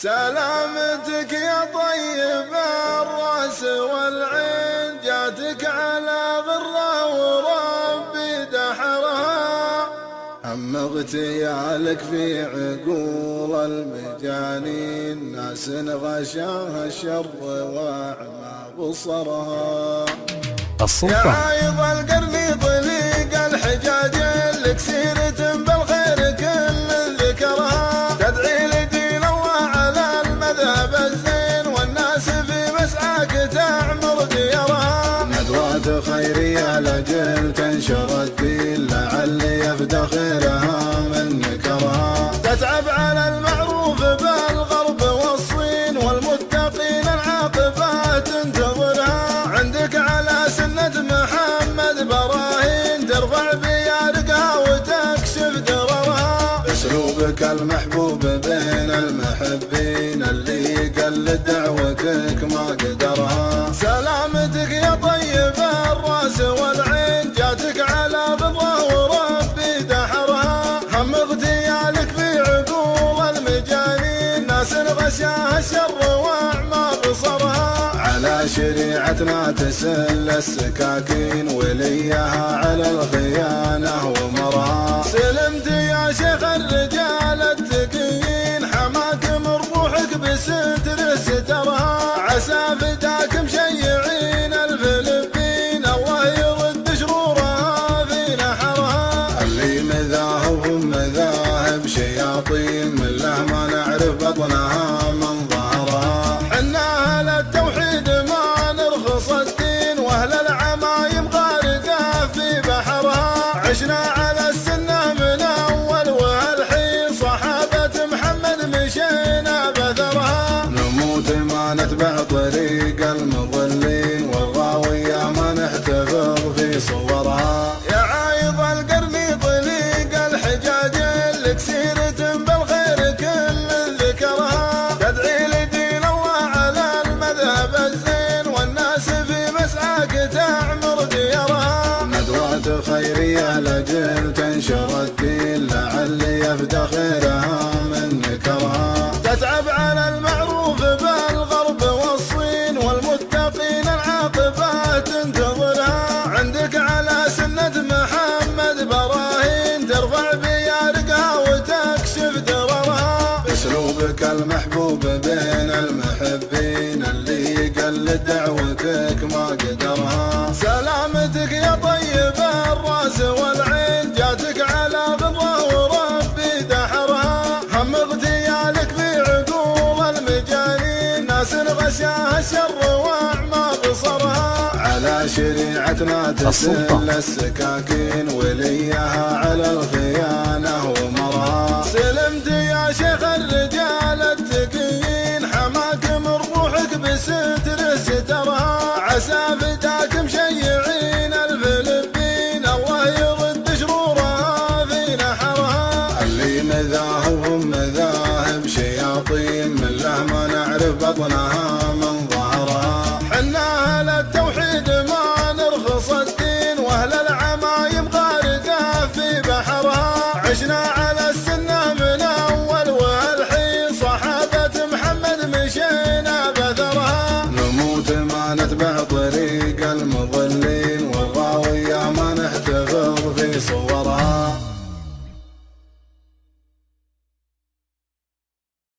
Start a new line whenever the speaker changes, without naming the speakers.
سلامتك يا طيب الراس والعين، جاتك على غره وربي دحرها. هم اغتيالك في عقول المجانين، ناس غشاها الشر واعمى بصرها.
السلطان
يا عايض القرن طليق الحجاج، لك سيرة بالخير كل ذكرها. تدعي لدين الله على المذهب الزين، والناس في مسعاك تعمر ديارها. ندوات خيرية لجل تنشر الدين، لعل يفتخرها من نكرها. تتعب على المعروف بالغرب والصين، والمتقين العاقبات تنتظرها. عندك على سنة محمد براهين، ترفع بيارقها وتكشف دررها. اسلوبك المحبوب بين المحبين، اللي يقلد دعوتك ما قدرها. سلامتك يا طيب الراس والعين، جاتك على غضه وربي دحرها. هم اغتيالك في عقول المجانين، ناس غشاها الشر واعمى بصرها. على شريعتنا تسل السكاكين، وليها على الخيانة ومرها. سلمت يا شيخ الرجال التقيين، حماك من روحك بستر سترها. عسى فداك مشيعين الفلبين، الله يرد شرورها في نحرها. اللي مذاهبهم مذاهب شياطين، من له ما نعرف بطنها من ظهرها. حنا اهل التوحيد ما نرخص الدين، واهل العمايم غارقه في بحرها. عشنا على السنه من اول وهالحين، صحابه محمد مشينا بثرها. نموت ما نتبع طريق المضلين، والغاويه ما نحتفظ في صورها. يا عايض القرن طليق الحجاج، لك سيرة بالخير كل ذكرها. تدعي لدين الله على المذهب الزين، والناس في مسعاك تعمر ديارها. ندوات خيرية لجل تنشر الدين، لعل يفتخرها من نكرها. تتعب على المعروف بالغرب والصين، والمتقين العاقبات تنتظرها. عندك على سنة محمد براهين، ترفع بيارقها وتكشف دررها. اسلوبك المحبوب بين المحبين، اللي يقلد دعوتك ما قدرها. سلامتك يا طيب الراس والعين، جاتك على غضه وربي دحرها. هم اغتيالك في عقول المجانين، ناس غشاها الشر واعمى بصرها. على شريعتنا تسل السكاكين، وليها على الخيانة ومرها. سلمت يا شيخ الرجال التقيين، حماك من روحك بستر سترها. عسى فداك مشيعين الفلبين، الله يرد شرورها في نحرها. اللي مذاهبهم مذاهب شياطين، من له ما نعرف بطنها من